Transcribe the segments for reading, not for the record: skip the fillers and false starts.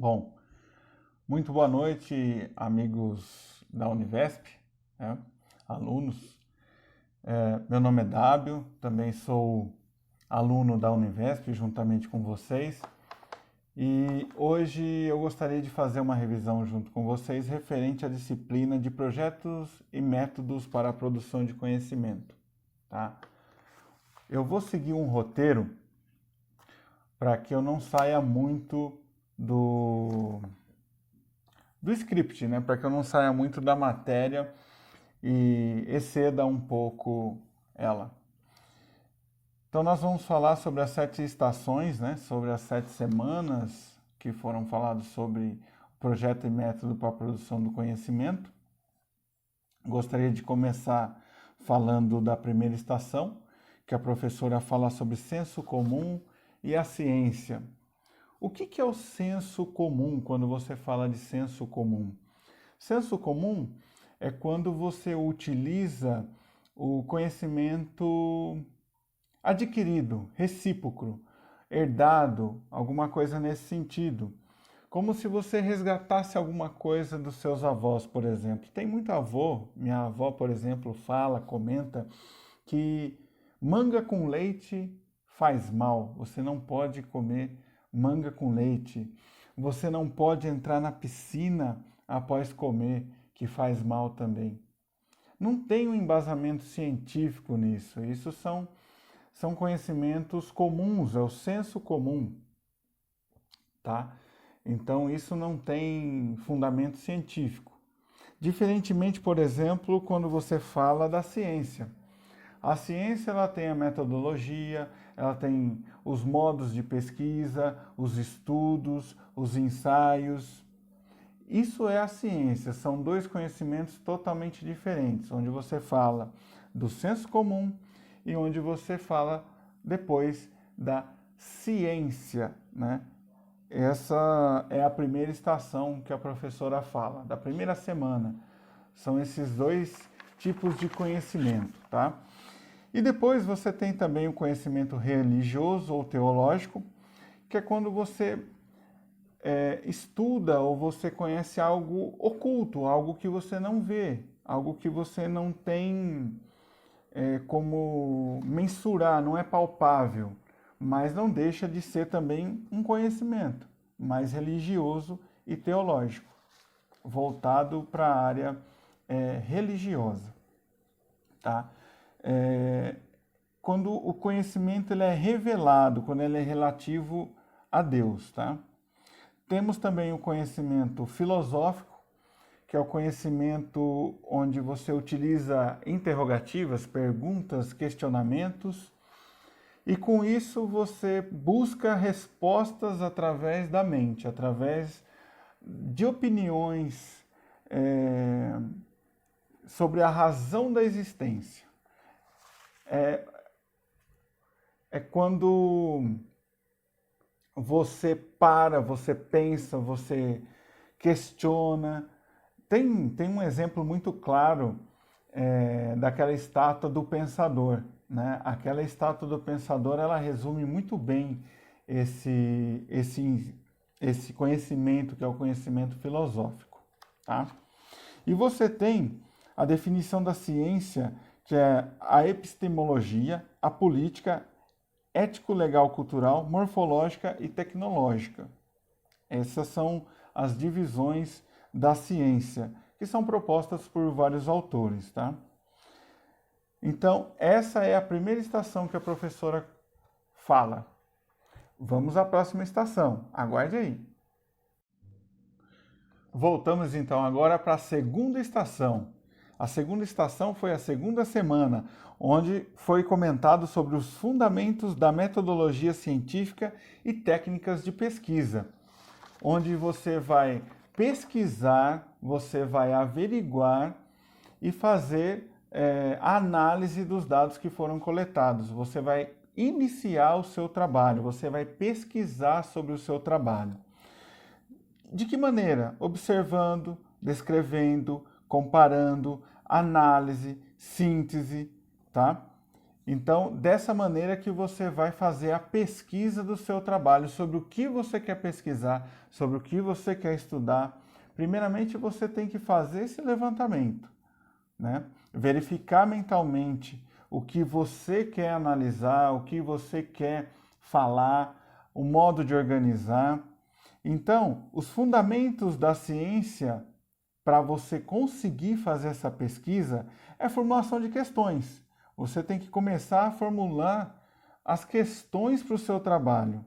Bom, muito boa noite, amigos da Univesp, né, alunos. Meu nome é Dábio, também sou aluno da Univesp juntamente com vocês. E hoje eu gostaria de fazer uma revisão junto com vocês referente à disciplina de projetos e métodos para a produção de conhecimento, tá? Eu vou seguir um roteiro para que eu não saia muito do script, né? Para que eu não saia muito da matéria e exceda um pouco ela. Então nós vamos falar sobre as 7 estações, né? Sobre as 7 semanas que foram faladas sobre o projeto e método para a produção do conhecimento. Gostaria de começar falando da primeira estação, que a professora fala sobre senso comum e a ciência. O que é o senso comum quando você fala de senso comum? Senso comum é quando você utiliza o conhecimento adquirido, recíproco, herdado, alguma coisa nesse sentido. Como se você resgatasse alguma coisa dos seus avós, por exemplo. Tem muito avô, minha avó, por exemplo, fala, comenta que manga com leite faz mal. Você não pode comer manga com leite. Você não pode entrar na piscina após comer, que faz mal também. Não tem um embasamento científico nisso. Isso são conhecimentos comuns, é o senso comum, tá? Então isso não tem fundamento científico. Diferentemente, por exemplo, quando você fala da ciência. A ciência ela tem a metodologia, ela tem os modos de pesquisa, os estudos, os ensaios. Isso é a ciência, são dois conhecimentos totalmente diferentes, onde você fala do senso comum e onde você fala depois da ciência, né? Essa é a primeira estação que a professora fala, da primeira semana. São esses dois tipos de conhecimento, tá? E depois você tem também o conhecimento religioso ou teológico, que é quando você estuda ou você conhece algo oculto, algo que você não vê, algo que você não tem como mensurar, não é palpável, mas não deixa de ser também um conhecimento mais religioso e teológico, voltado para a área religiosa, tá? Quando o conhecimento ele é revelado, quando ele é relativo a Deus, tá? Temos também o conhecimento filosófico, que é o conhecimento onde você utiliza interrogativas, perguntas, questionamentos, e com isso você busca respostas através da mente, através de opiniões sobre a razão da existência. É quando você para, você pensa, você questiona. Tem um exemplo muito claro daquela estátua do pensador, né? Aquela estátua do pensador, ela resume muito bem esse conhecimento, que é o conhecimento filosófico, tá? E você tem a definição da ciência, que é a epistemologia, a política, ético-legal-cultural, morfológica e tecnológica. Essas são as divisões da ciência, que são propostas por vários autores, tá? Então, essa é a primeira estação que a professora fala. Vamos à próxima estação. Aguarde aí. Voltamos então agora para a segunda estação. A segunda estação foi a segunda semana, onde foi comentado sobre os fundamentos da metodologia científica e técnicas de pesquisa, onde você vai pesquisar, você vai averiguar e fazer a análise dos dados que foram coletados. Você vai iniciar o seu trabalho, você vai pesquisar sobre o seu trabalho. De que maneira? Observando, descrevendo, comparando, análise, síntese, tá? Então, dessa maneira que você vai fazer a pesquisa do seu trabalho, sobre o que você quer pesquisar, sobre o que você quer estudar. Primeiramente, você tem que fazer esse levantamento, né? Verificar mentalmente o que você quer analisar, o que você quer falar, o modo de organizar. Então, os fundamentos da ciência para você conseguir fazer essa pesquisa é a formulação de questões. Você tem que começar a formular as questões para o seu trabalho.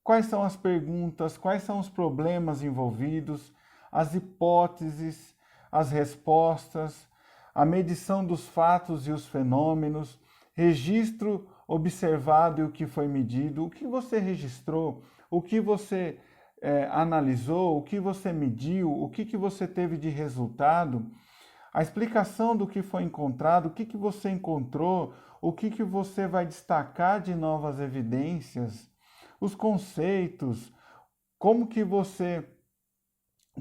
Quais são as perguntas, quais são os problemas envolvidos, as hipóteses, as respostas, a medição dos fatos e os fenômenos, registro observado e o que foi medido, o que você registrou, o que você analisou, o que você mediu, o que você teve de resultado, a explicação do que foi encontrado, o que você encontrou, o que você vai destacar de novas evidências, os conceitos, como que você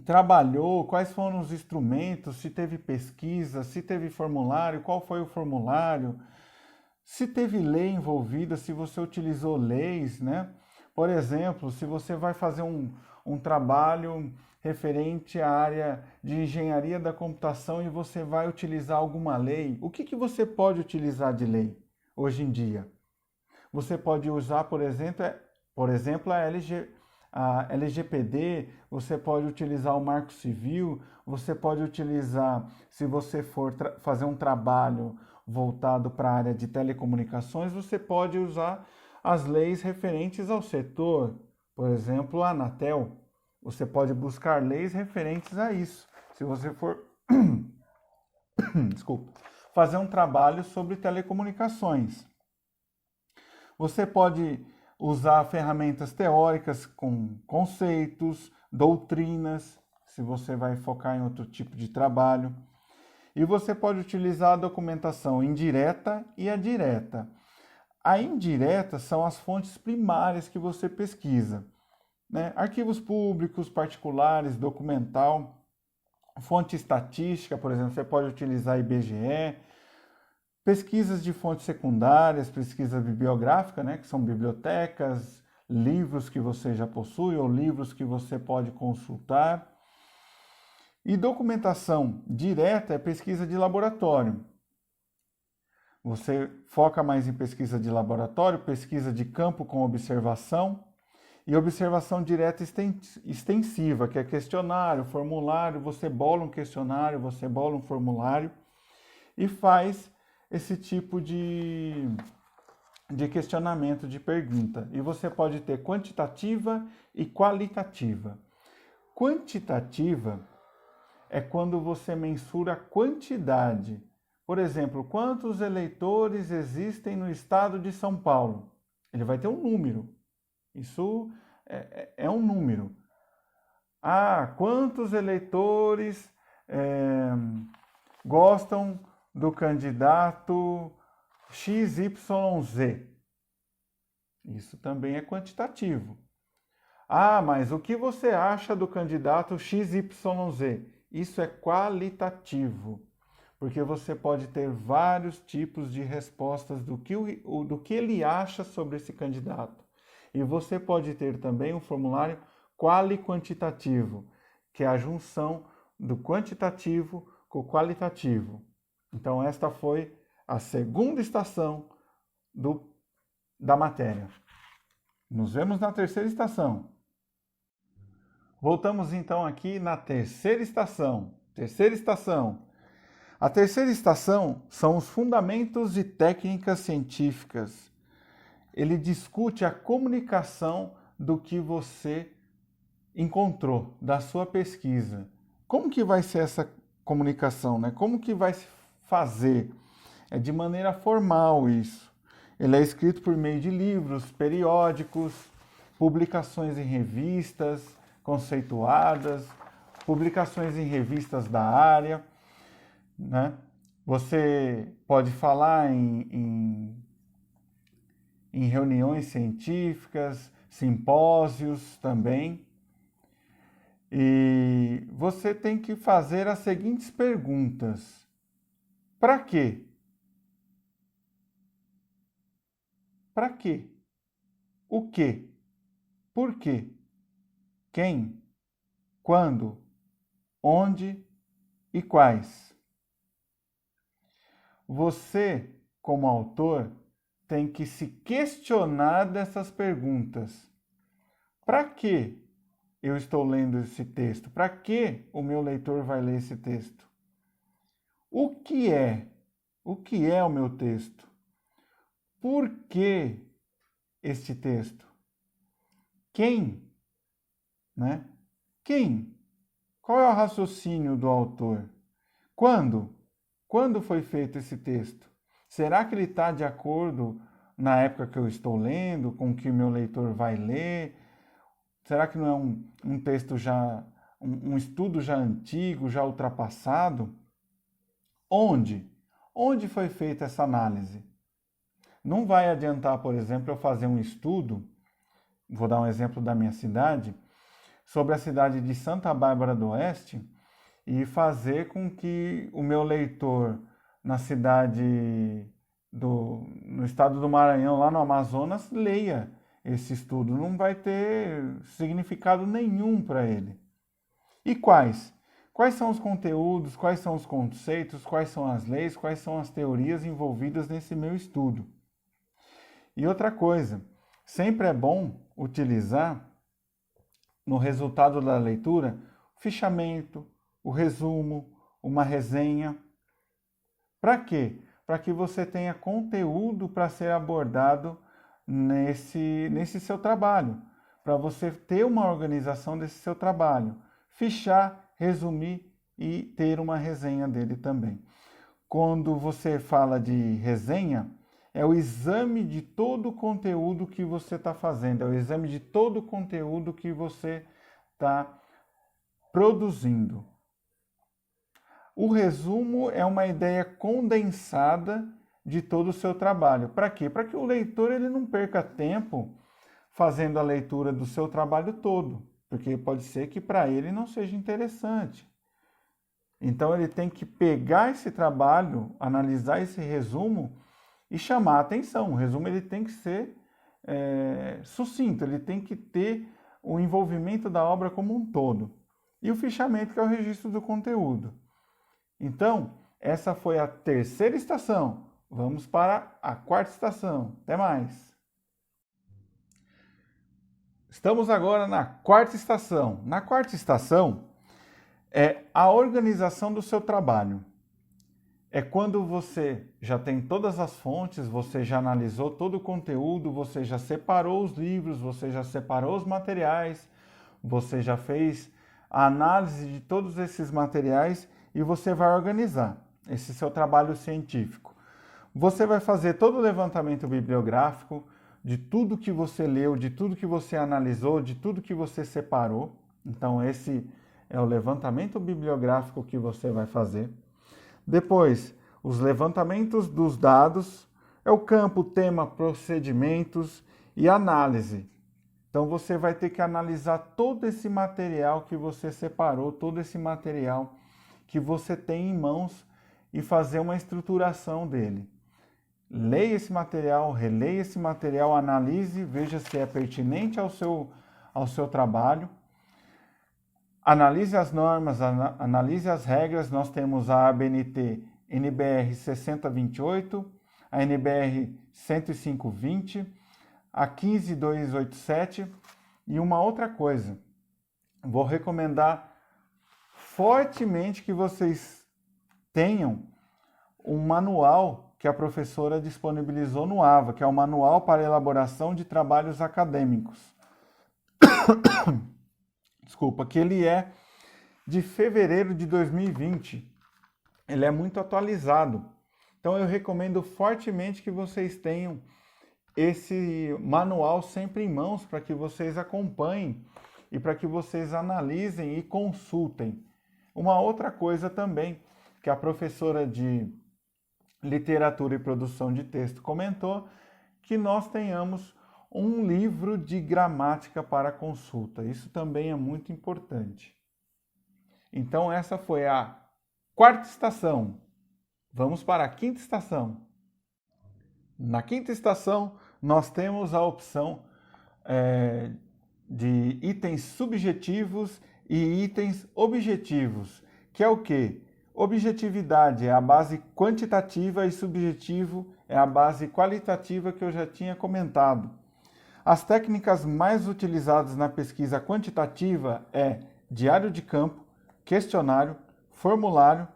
trabalhou, quais foram os instrumentos, se teve pesquisa, se teve formulário, qual foi o formulário, se teve lei envolvida, se você utilizou leis, né? Por exemplo, se você vai fazer um trabalho referente à área de engenharia da computação e você vai utilizar alguma lei, o que você pode utilizar de lei hoje em dia? Você pode usar, por exemplo, a LGPD, você pode utilizar o Marco Civil, você pode utilizar, se você for fazer um trabalho voltado para a área de telecomunicações, você pode usar as leis referentes ao setor, por exemplo, a Anatel. Você pode buscar leis referentes a isso. Se você for desculpa, fazer um trabalho sobre telecomunicações. Você pode usar ferramentas teóricas com conceitos, doutrinas, se você vai focar em outro tipo de trabalho. E você pode utilizar a documentação indireta e a direta. A indireta são as fontes primárias que você pesquisa, né? Arquivos públicos, particulares, documental, fonte estatística, por exemplo, você pode utilizar IBGE, pesquisas de fontes secundárias, pesquisa bibliográfica, né, que são bibliotecas, livros que você já possui ou livros que você pode consultar. E documentação direta é pesquisa de laboratório. Você foca mais em pesquisa de laboratório, pesquisa de campo com observação e observação direta extensiva, que é questionário, formulário, você bola um questionário, você bola um formulário e faz esse tipo de questionamento, de pergunta. E você pode ter quantitativa e qualitativa. Quantitativa é quando você mensura a quantidade. Por exemplo, quantos eleitores existem no estado de São Paulo? Ele vai ter um número. Isso é um número. Ah, quantos eleitores gostam do candidato XYZ? Isso também é quantitativo. Ah, mas o que você acha do candidato XYZ? Isso é qualitativo, porque você pode ter vários tipos de respostas do que ele acha sobre esse candidato. E você pode ter também um formulário quali-quantitativo, que é a junção do quantitativo com o qualitativo. Então, esta foi a segunda estação da matéria. Nos vemos na terceira estação. Voltamos então aqui na terceira estação. Terceira estação. A terceira estação são os fundamentos de técnicas científicas. Ele discute a comunicação do que você encontrou, da sua pesquisa. Como que vai ser essa comunicação, né? Como que vai se fazer? É de maneira formal isso. Ele é escrito por meio de livros, periódicos, publicações em revistas conceituadas, publicações em revistas da área, né? Você pode falar em reuniões científicas, simpósios também. E você tem que fazer as seguintes perguntas. Para quê? Para quê? O quê? Por quê? Quem? Quando? Onde e quais? Você, como autor, tem que se questionar dessas perguntas. Para que eu estou lendo esse texto? Para que o meu leitor vai ler esse texto? O que é? O que é o meu texto? Por que este texto? Quem? Né? Quem? Qual é o raciocínio do autor? Quando? Quando foi feito esse texto? Será que ele está de acordo na época que eu estou lendo, com o que o meu leitor vai ler? Será que não é um texto já, um estudo já antigo, já ultrapassado? Onde? Onde foi feita essa análise? Não vai adiantar, por exemplo, eu fazer um estudo, vou dar um exemplo da minha cidade, sobre a cidade de Santa Bárbara do Oeste e fazer com que o meu leitor na cidade no estado do Maranhão, lá no Amazonas, leia esse estudo. Não vai ter significado nenhum para ele. E quais? Quais são os conteúdos, quais são os conceitos, quais são as leis, quais são as teorias envolvidas nesse meu estudo? E outra coisa, sempre é bom utilizar no resultado da leitura o fichamento, o resumo, uma resenha. Para quê? Para que você tenha conteúdo para ser abordado nesse seu trabalho, para você ter uma organização desse seu trabalho, fichar, resumir e ter uma resenha dele também. Quando você fala de resenha, é o exame de todo o conteúdo que você está fazendo, é o exame de todo o conteúdo que você está produzindo. O resumo é uma ideia condensada de todo o seu trabalho. Para quê? Para que o leitor ele não perca tempo fazendo a leitura do seu trabalho todo, porque pode ser que para ele não seja interessante. Então ele tem que pegar esse trabalho, analisar esse resumo e chamar a atenção. O resumo ele tem que ser sucinto, ele tem que ter o envolvimento da obra como um todo. E o fichamento, que é o registro do conteúdo. Então, essa foi a terceira estação. Vamos para a quarta estação. Até mais! Estamos agora na quarta estação. Na quarta estação é a organização do seu trabalho. É quando você já tem todas as fontes, você já analisou todo o conteúdo, você já separou os livros, você já separou os materiais, você já fez a análise de todos esses materiais e você vai organizar esse seu trabalho científico. Você vai fazer todo o levantamento bibliográfico de tudo que você leu, de tudo que você analisou, de tudo que você separou. Então, esse é o levantamento bibliográfico que você vai fazer. Depois, os levantamentos dos dados, é o campo, tema, procedimentos e análise. Então, você vai ter que analisar todo esse material que você separou, todo esse material que você tem em mãos e fazer uma estruturação dele. Leia esse material, releia esse material, analise, veja se é pertinente ao seu trabalho. Analise as normas, analise as regras. Nós temos a ABNT NBR 6028, a NBR 10520, a 15287 e uma outra coisa. Vou recomendar fortemente que vocês tenham um manual que a professora disponibilizou no AVA, que é o Manual para Elaboração de Trabalhos Acadêmicos. Desculpa, que ele é de fevereiro de 2020. Ele é muito atualizado. Então eu recomendo fortemente que vocês tenham esse manual sempre em mãos para que vocês acompanhem e para que vocês analisem e consultem. Uma outra coisa também que a professora de Literatura e Produção de Texto comentou, que nós tenhamos um livro de gramática para consulta. Isso também é muito importante. Então essa foi a quarta estação. Vamos para a quinta estação. Na quinta estação, nós temos a opção de itens subjetivos e itens objetivos, que é o quê? Objetividade é a base quantitativa e subjetivo é a base qualitativa que eu já tinha comentado. As técnicas mais utilizadas na pesquisa quantitativa é diário de campo, questionário, formulário,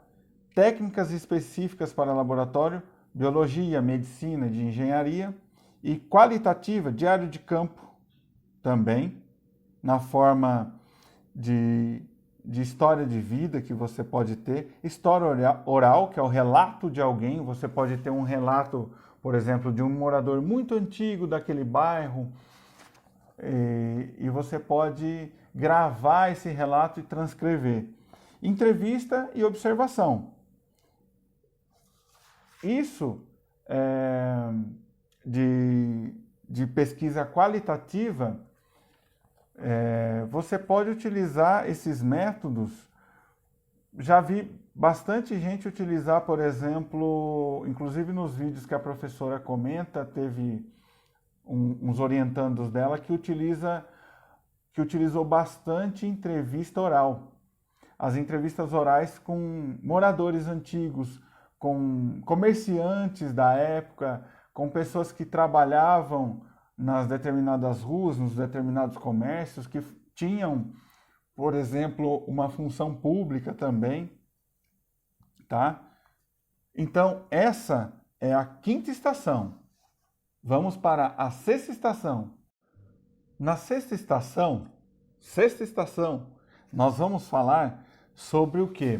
técnicas específicas para laboratório, biologia, medicina, de engenharia, e qualitativa, diário de campo também, na forma de história de vida que você pode ter, história oral, que é o relato de alguém, você pode ter um relato, por exemplo, de um morador muito antigo daquele bairro, e você pode gravar esse relato e transcrever. Entrevista e observação. Isso de pesquisa qualitativa, você pode utilizar esses métodos. Já vi bastante gente utilizar, por exemplo, inclusive nos vídeos que a professora comenta, teve uns orientandos dela que utilizou bastante entrevista oral. As entrevistas orais com moradores antigos, com comerciantes da época, com pessoas que trabalhavam nas determinadas ruas, nos determinados comércios, que tinham, por exemplo, uma função pública também, tá? Então, essa é a quinta estação. Vamos para a sexta estação. Na sexta estação, nós vamos falar sobre o quê?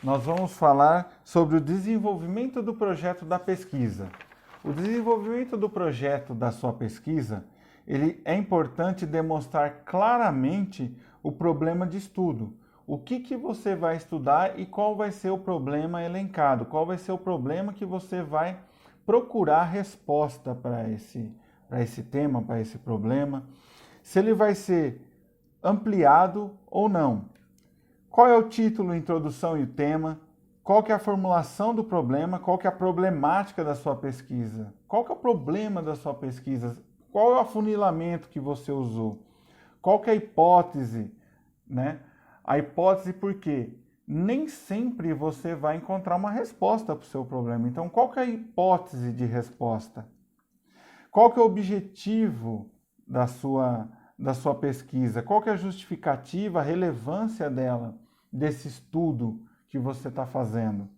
Nós vamos falar sobre o desenvolvimento do projeto da pesquisa. O desenvolvimento do projeto da sua pesquisa, ele é importante demonstrar claramente o problema de estudo. O que você vai estudar e qual vai ser o problema elencado, qual vai ser o problema que você vai procurar resposta para esse tema, para esse problema, se ele vai ser ampliado ou não. Qual é o título, introdução e o tema? Qual que é a formulação do problema? Qual que é a problemática da sua pesquisa? Qual que é o problema da sua pesquisa? Qual é o afunilamento que você usou? Qual que é a hipótese, né? A hipótese por quê? Nem sempre você vai encontrar uma resposta para o seu problema. Então, qual que é a hipótese de resposta? Qual que é o objetivo da sua pesquisa? Qual que é a justificativa, a relevância dela, desse estudo que você está fazendo?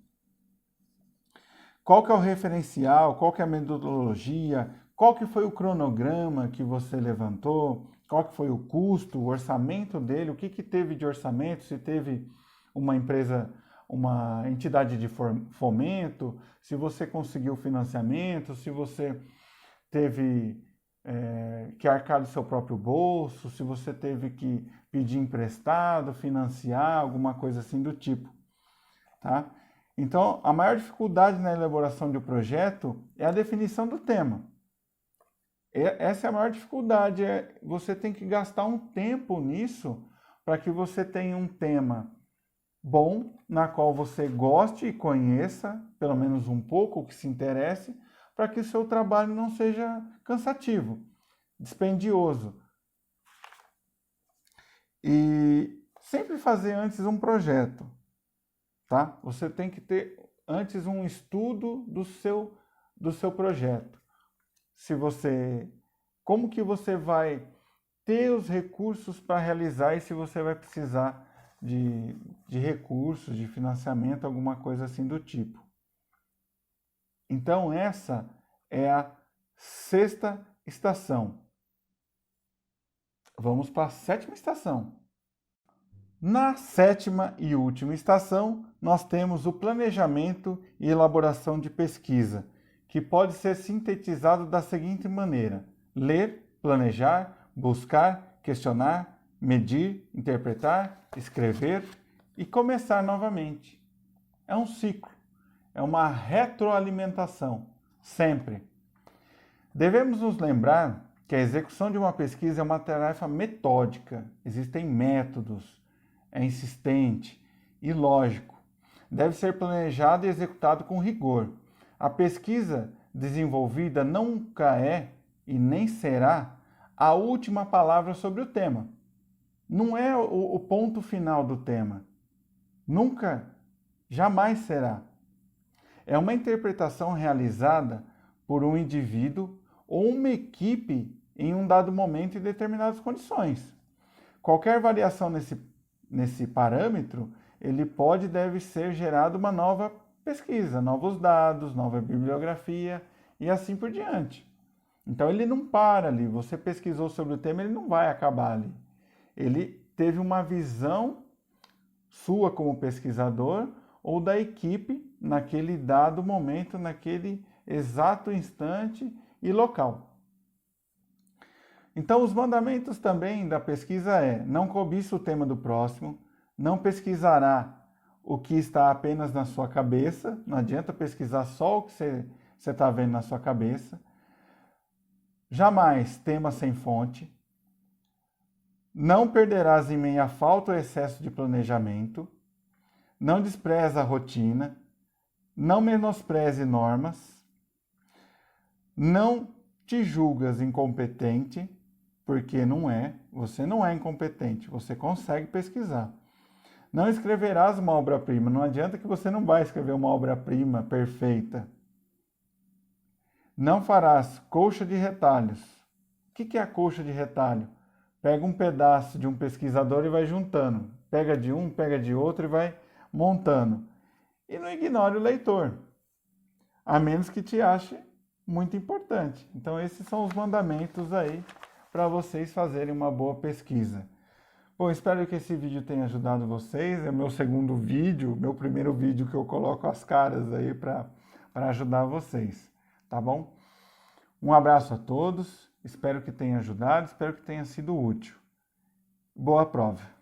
Qual que é o referencial? Qual que é a metodologia? Qual que foi o cronograma que você levantou? Qual que foi o custo, o orçamento dele? O que teve de orçamento? Se teve uma empresa, uma entidade de fomento? Se você conseguiu financiamento? Se você teve que arcar do seu próprio bolso? Se você teve que pedir emprestado, financiar, alguma coisa assim do tipo, tá? Então, a maior dificuldade na elaboração de um projeto é a definição do tema. Essa é a maior dificuldade, você tem que gastar um tempo nisso para que você tenha um tema bom, na qual você goste e conheça, pelo menos um pouco, que se interesse, para que o seu trabalho não seja cansativo, dispendioso. E sempre fazer antes um projeto, tá? Você tem que ter antes um estudo do seu projeto. Como que você vai ter os recursos para realizar e se você vai precisar de recursos, de financiamento, alguma coisa assim do tipo. Então, essa é a sexta estação. Vamos para a sétima estação. Na sétima e última estação, nós temos o planejamento e elaboração de pesquisa, que pode ser sintetizado da seguinte maneira: ler, planejar, buscar, questionar, medir, interpretar, escrever e começar novamente. É um ciclo, é uma retroalimentação, sempre. Devemos nos lembrar que a execução de uma pesquisa é uma tarefa metódica, existem métodos, é insistente e lógico. Deve ser planejado e executado com rigor. A pesquisa desenvolvida nunca é e nem será a última palavra sobre o tema. Não é o ponto final do tema. Nunca, jamais será. É uma interpretação realizada por um indivíduo ou uma equipe em um dado momento e determinadas condições. Qualquer variação nesse parâmetro, ele pode e deve ser gerada uma nova pesquisa, novos dados, nova bibliografia e assim por diante. Então ele não para ali, você pesquisou sobre o tema, ele não vai acabar ali. Ele teve uma visão sua como pesquisador ou da equipe naquele dado momento, naquele exato instante e local. Então, os mandamentos também da pesquisa é: não cobiça o tema do próximo, não pesquisará o que está apenas na sua cabeça, não adianta pesquisar só o que você está vendo na sua cabeça, jamais tema sem fonte, não perderás em meio a falta ou excesso de planejamento, não despreza a rotina, não menospreze normas, não te julgas incompetente, porque não é, você não é incompetente, você consegue pesquisar. Não escreverás uma obra-prima, não adianta que você não vai escrever uma obra-prima perfeita. Não farás colcha de retalhos. O que é a colcha de retalho? Pega um pedaço de um pesquisador e vai juntando. Pega de um, pega de outro e vai montando. E não ignore o leitor, a menos que te ache muito importante. Então esses são os mandamentos aí para vocês fazerem uma boa pesquisa. Bom, espero que esse vídeo tenha ajudado vocês. É o meu segundo vídeo, meu primeiro vídeo que eu coloco as caras aí para ajudar vocês, tá bom? Um abraço a todos, espero que tenha ajudado, espero que tenha sido útil. Boa prova!